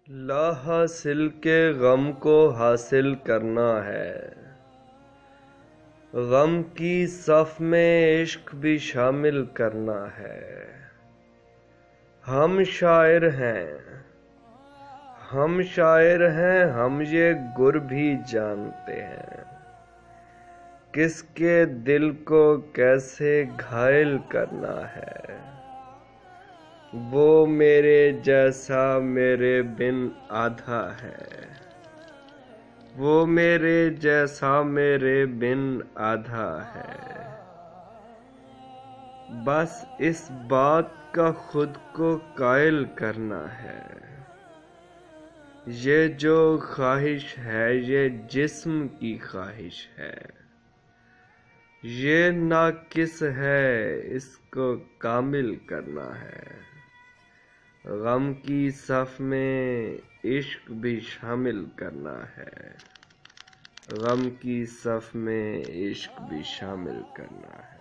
لا حاصل کے غم کو حاصل کرنا ہے، غم کی صف میں عشق بھی شامل کرنا ہے۔ ہم شاعر ہیں، ہم یہ گر بھی جانتے ہیں، کس کے دل کو کیسے گھائل کرنا ہے۔ وہ میرے جیسا میرے بن آدھا ہے، وہ میرے جیسا میرے بن آدھا ہے۔ بس اس بات کا خود کو قائل کرنا ہے، یہ جو خواہش ہے یہ جسم کی خواہش ہے، یہ ناقص ہے اس کو کامل کرنا ہے۔ غم کی صف میں عشق بھی شامل کرنا ہے، غم کی صف میں عشق بھی شامل کرنا ہے۔